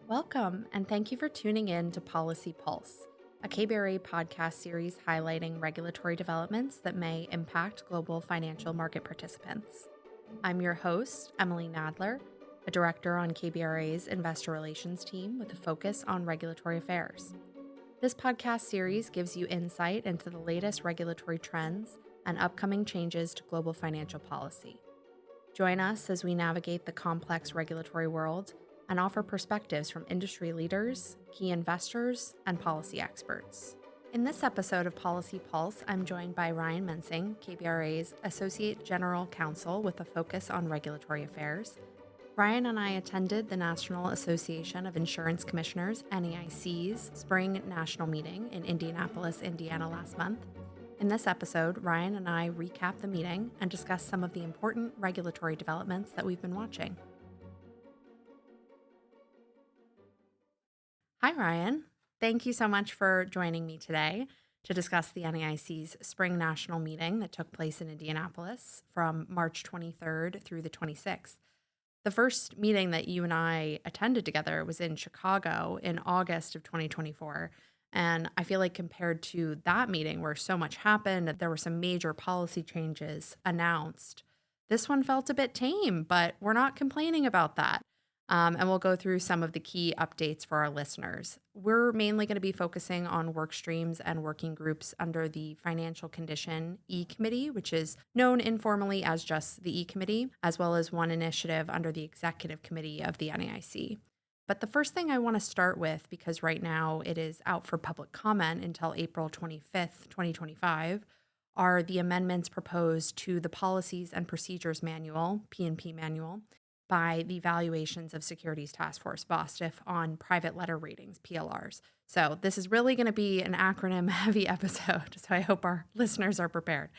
Welcome, and thank you for tuning in to Policy Pulse, a KBRA podcast series highlighting regulatory developments that may impact global financial market participants. I'm your host, Emilie Nadler, a director on KBRA's investor relations team with a focus on regulatory affairs. This podcast series gives you insight into the latest regulatory trends and upcoming changes to global financial policy. Join us as we navigate the complex regulatory world and offer perspectives from industry leaders, key investors, and policy experts. In this episode of Policy Pulse, I'm joined by Ryan Mensing, KBRA's Associate General Counsel with a focus on regulatory affairs. Ryan and I attended the National Association of Insurance Commissioners, NAIC's Spring National Meeting in Indianapolis, Indiana last month. In this episode, Ryan and I recap the meeting and discuss some of the important regulatory developments that we've been watching. Hi, Ryan. Thank you so much for joining me today to discuss the NAIC's Spring National Meeting that took place in Indianapolis from March 23rd through the 26th. The first meeting that you and I attended together was in Chicago in August of 2024. And I feel like compared to that meeting where so much happened, there were some major policy changes announced, this one felt a bit tame, but we're not complaining about that. And we'll go through some of the key updates for our listeners. We're mainly going to be focusing on work streams and working groups under the Financial Condition E-Committee, which is known informally as just the E-Committee, as well as one initiative under the Executive Committee of the NAIC. But the first thing I want to start with, because right now it is out for public comment until April 25th, 2025, are the amendments proposed to the Policies and Procedures Manual, P&P Manual, by the Valuations of Securities Task Force, VOSTF, on private letter ratings, PLRs. So this is really going to be an acronym-heavy episode, so I hope our listeners are prepared.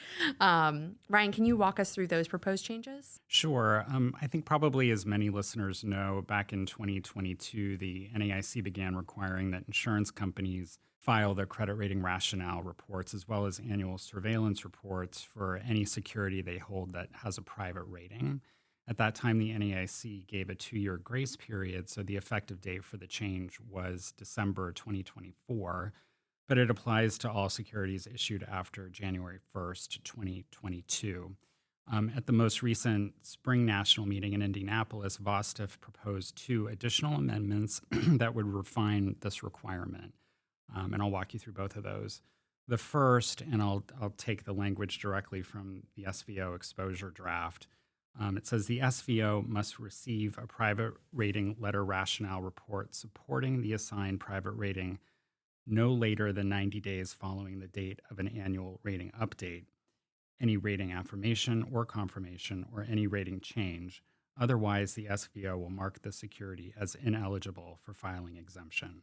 Ryan, can you walk us through those proposed changes? Sure. I think probably as many listeners know, back in 2022, the NAIC began requiring that insurance companies file their credit rating rationale reports as well as annual surveillance reports for any security they hold that has a private rating. At that time, the NAIC gave a 2-year grace period, so the effective date for the change was December 2024, but it applies to all securities issued after January 1st, 2022. At the most recent Spring National Meeting in Indianapolis, VOSTF proposed 2 additional amendments that would refine this requirement, and I'll walk you through both of those. The first, and I'll take the language directly from the SVO exposure draft. It says the SVO must receive a private rating letter rationale report supporting the assigned private rating no later than 90 days following the date of an annual rating update, any rating affirmation or confirmation, or any rating change. Otherwise, the SVO will mark the security as ineligible for filing exemption.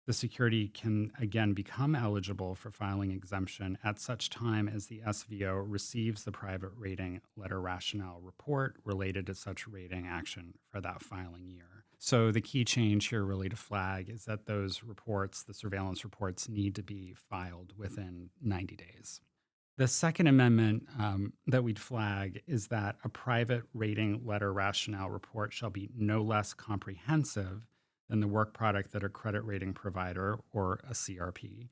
The security can again become eligible for filing exemption at such time as the SVO receives the private rating letter rationale report related to such rating action for that filing year. So the key change here really to flag is that those reports, the surveillance reports, need to be filed within 90 days. The second amendment that we'd flag is that a private rating letter rationale report shall be no less comprehensive than the work product that a credit rating provider, or a CRP,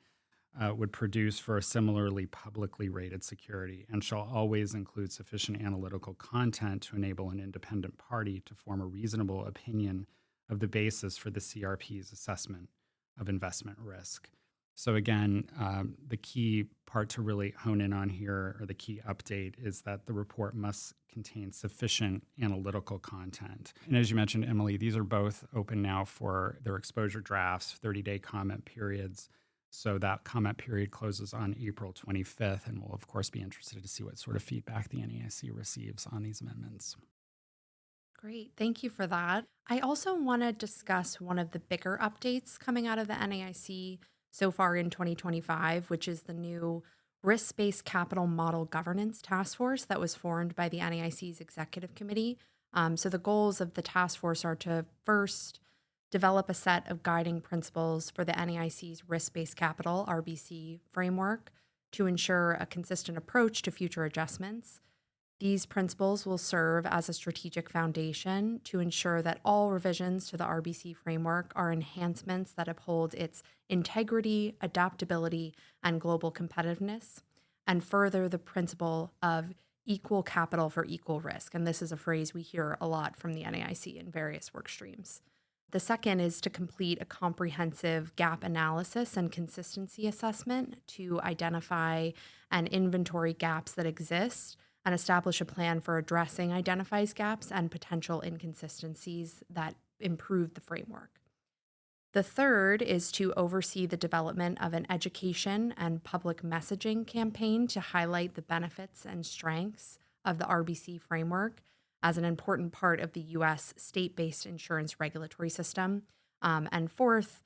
would produce for a similarly publicly rated security, and shall always include sufficient analytical content to enable an independent party to form a reasonable opinion of the basis for the CRP's assessment of investment risk. So again, the key part to really hone in on here, or the key update, is that the report must contain sufficient analytical content. And as you mentioned, Emilie, these are both open now for their exposure drafts, 30-day comment periods. So that comment period closes on April 25th, and we'll, of course, be interested to see what sort of feedback the NAIC receives on these amendments. Great. Thank you for that. I also want to discuss one of the bigger updates coming out of the NAIC so far in 2025, which is the new Risk-Based Capital Model Governance Task Force that was formed by the NAIC's Executive Committee. So the goals of the task force are to first develop a set of guiding principles for the NAIC's risk-based capital, RBC, framework to ensure a consistent approach to future adjustments, These principles will serve as a strategic foundation to ensure that all revisions to the RBC framework are enhancements that uphold its integrity, adaptability, and global competitiveness, and further the principle of equal capital for equal risk. And this is a phrase we hear a lot from the NAIC in various work streams. The second is to complete a comprehensive gap analysis and consistency assessment to identify and inventory gaps that exist and establish a plan for addressing identified gaps and potential inconsistencies that improve the framework. The third is to oversee the development of an education and public messaging campaign to highlight the benefits and strengths of the RBC framework as an important part of the U.S. state-based insurance regulatory system. And fourth,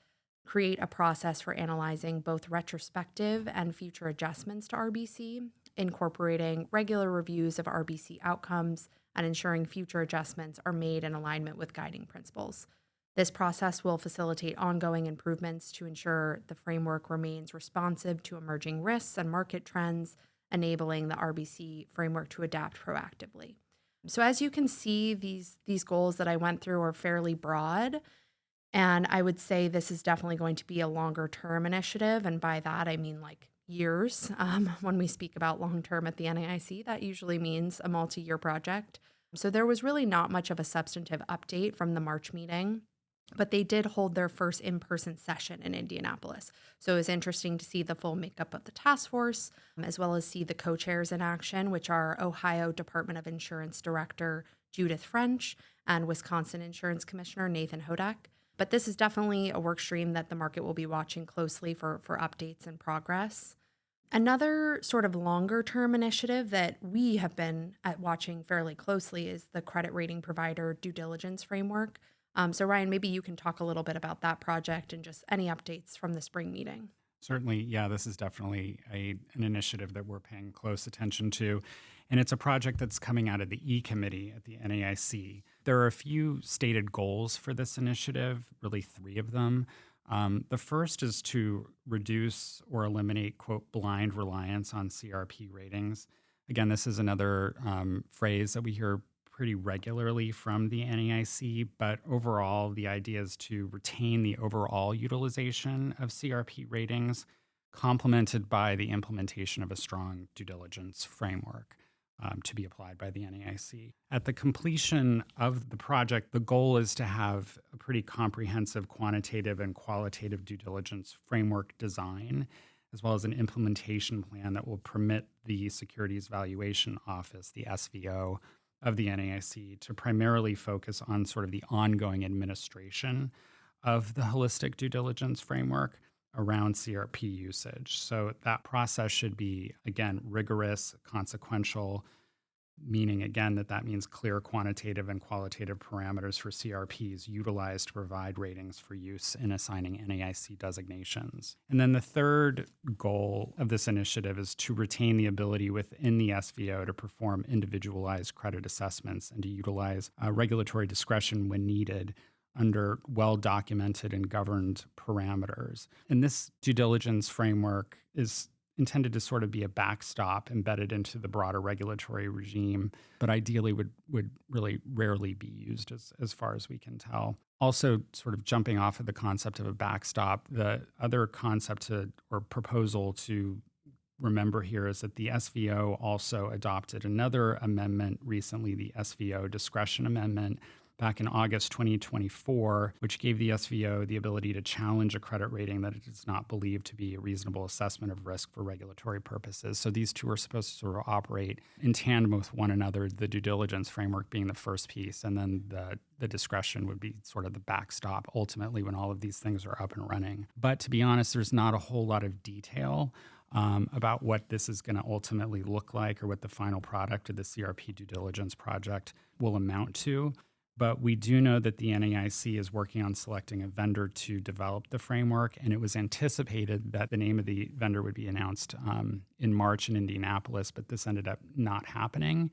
create a process for analyzing both retrospective and future adjustments to RBC, incorporating regular reviews of RBC outcomes and ensuring future adjustments are made in alignment with guiding principles. This process will facilitate ongoing improvements to ensure the framework remains responsive to emerging risks and market trends, enabling the RBC framework to adapt proactively. So as you can see, these goals that I went through are fairly broad, and I would say this is definitely going to be a longer term initiative. And by that, I mean like years. When we speak about long term at the NAIC, that usually means a multi-year project. So there was really not much of a substantive update from the March meeting, but they did hold their first in-person session in Indianapolis. So it was interesting to see the full makeup of the task force, as well as see the co-chairs in action, which are Ohio Department of Insurance Director Judith French and Wisconsin Insurance Commissioner Nathan Hodak. But this is definitely a work stream that the market will be watching closely for updates and progress. Another sort of longer term initiative that we have been watching fairly closely is the credit rating provider due diligence framework. So Ryan, maybe you can talk a little bit about that project and just any updates from the spring meeting. Certainly, yeah, this is definitely an initiative that we're paying close attention to. And it's a project that's coming out of the E Committee at the NAIC. There are a few stated goals for this initiative, really three of them. The first is to reduce or eliminate, quote, blind reliance on CRP ratings. Again, this is another phrase that we hear pretty regularly from the NAIC, but overall, the idea is to retain the overall utilization of CRP ratings, complemented by the implementation of a strong due diligence framework to be applied by the NAIC. At the completion of the project, the goal is to have a pretty comprehensive quantitative and qualitative due diligence framework design, as well as an implementation plan that will permit the Securities Valuation Office, the SVO, of the NAIC to primarily focus on sort of the ongoing administration of the holistic due diligence framework around CRP usage. So that process should be, again, rigorous, consequential, meaning, again, that means clear quantitative and qualitative parameters for CRPs utilized to provide ratings for use in assigning NAIC designations. And then the third goal of this initiative is to retain the ability within the SVO to perform individualized credit assessments and to utilize regulatory discretion when needed under well-documented and governed parameters. And this due diligence framework is intended to sort of be a backstop embedded into the broader regulatory regime, but ideally would really rarely be used as far as we can tell. Also, sort of jumping off of the concept of a backstop, the other concept or proposal to remember here is that the SVO also adopted another amendment recently, the SVO Discretion Amendment, back in August 2024, which gave the SVO the ability to challenge a credit rating that it does not believe to be a reasonable assessment of risk for regulatory purposes. So these two are supposed to sort of operate in tandem with one another, the due diligence framework being the first piece, and then the discretion would be sort of the backstop ultimately when all of these things are up and running. But to be honest, there's not a whole lot of detail about what this is going to ultimately look like or what the final product of the CRP due diligence project will amount to. But we do know that the NAIC is working on selecting a vendor to develop the framework, and it was anticipated that the name of the vendor would be announced in March in Indianapolis, but this ended up not happening.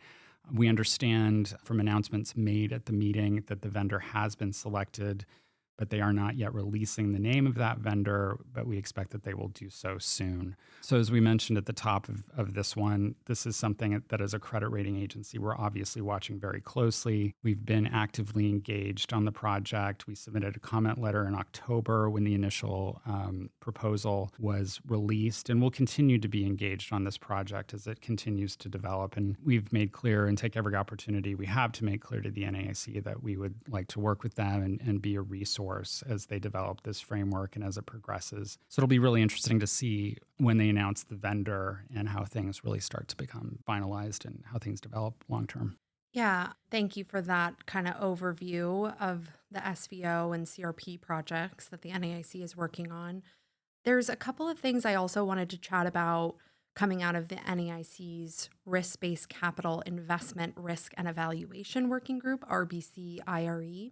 We understand from announcements made at the meeting that the vendor has been selected, but they are not yet releasing the name of that vendor, but we expect that they will do so soon. So as we mentioned at the top of this one, this is something that as a credit rating agency, we're obviously watching very closely. We've been actively engaged on the project. We submitted a comment letter in October when the initial proposal was released, and we'll continue to be engaged on this project as it continues to develop. And we've made clear and take every opportunity we have to make clear to the NAIC that we would like to work with them and be a resource as they develop this framework and as it progresses. So it'll be really interesting to see when they announce the vendor and how things really start to become finalized and how things develop long term. Yeah, thank you for that kind of overview of the SVO and CRP projects that the NAIC is working on. There's a couple of things I also wanted to chat about coming out of the NAIC's Risk-Based Capital Investment Risk and Evaluation Working Group, RBC IRE.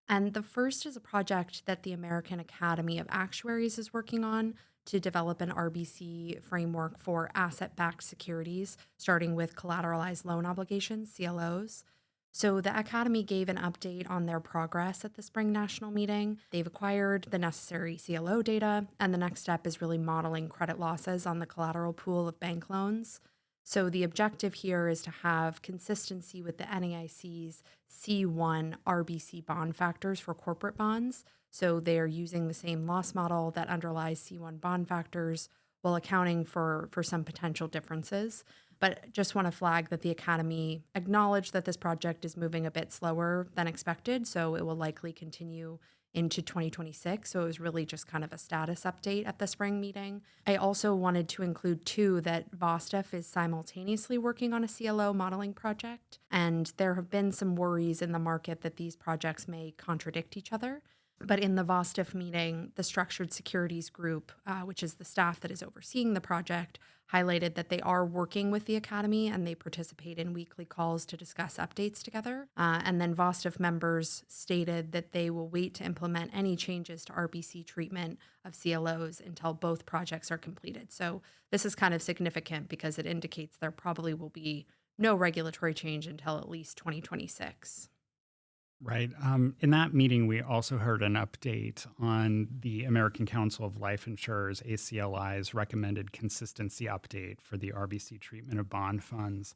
And the first is a project that the American Academy of Actuaries is working on to develop an RBC framework for asset-backed securities, starting with collateralized loan obligations, CLOs. So the Academy gave an update on their progress at the spring national meeting. They've acquired the necessary CLO data, and the next step is really modeling credit losses on the collateral pool of bank loans. So the objective here is to have consistency with the NAIC's C1 RBC bond factors for corporate bonds. So they're using the same loss model that underlies C1 bond factors while accounting for some potential differences. But just want to flag that the Academy acknowledged that this project is moving a bit slower than expected, so it will likely continue into 2026. So it was really just kind of a status update at the spring meeting. I also wanted to include too that VOSTF is simultaneously working on a CLO modeling project, and there have been some worries in the market that these projects may contradict each other. But in the VOSTF meeting, the Structured Securities Group, which is the staff that is overseeing the project, highlighted that they are working with the Academy and they participate in weekly calls to discuss updates together. And then VOSTF members stated that they will wait to implement any changes to RBC treatment of CLOs until both projects are completed. So this is kind of significant because it indicates there probably will be no regulatory change until at least 2026. Right. In that meeting, we also heard an update on the American Council of Life Insurers, ACLI's recommended consistency update for the RBC treatment of bond funds.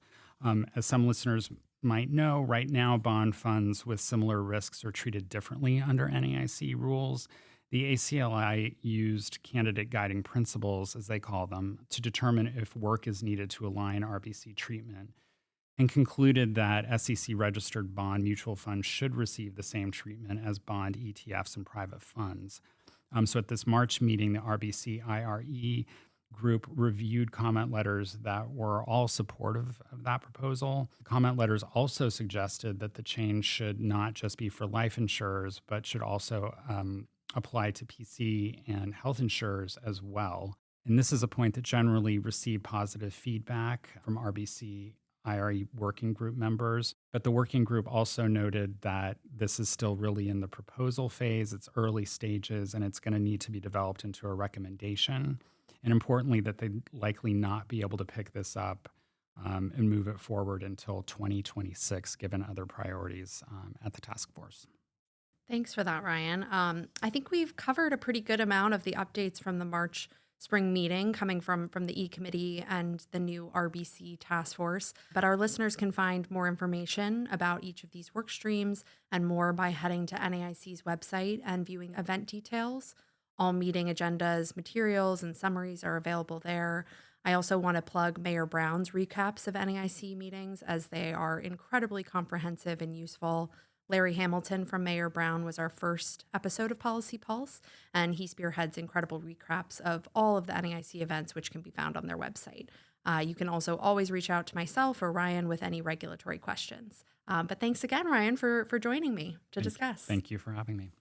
As some listeners might know, right now, bond funds with similar risks are treated differently under NAIC rules. The ACLI used candidate guiding principles, as they call them, to determine if work is needed to align RBC treatment, and concluded that SEC-registered bond mutual funds should receive the same treatment as bond ETFs and private funds. So at this March meeting, the RBC IRE group reviewed comment letters that were all supportive of that proposal. The comment letters also suggested that the change should not just be for life insurers, but should also apply to PC and health insurers as well. And this is a point that generally received positive feedback from RBC IRE working group members. But the working group also noted that this is still really in the proposal phase, it's early stages, and it's going to need to be developed into a recommendation. And importantly, that they'd likely not be able to pick this up and move it forward until 2026, given other priorities at the task force. Thanks for that, Ryan. I think we've covered a pretty good amount of the updates from the March spring meeting coming from the E-Committee and the new RBC task force. But our listeners can find more information about each of these work streams and more by heading to NAIC's website and viewing event details. All meeting agendas, materials, and summaries are available there. I also want to plug Mayor Brown's recaps of NAIC meetings as they are incredibly comprehensive and useful. Larry Hamilton from Mayor Brown was our first episode of Policy Pulse, and he spearheads incredible recaps of all of the NAIC events, which can be found on their website. You can also always reach out to myself or Ryan with any regulatory questions. But thanks again, Ryan, for joining me to discuss. Thank you for having me.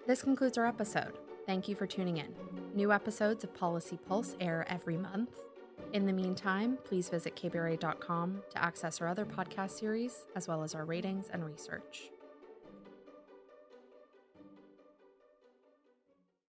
This concludes our episode. Thank you for tuning in. New episodes of Policy Pulse air every month. In the meantime, please visit KBRA.com to access our other podcast series, as well as our ratings and research.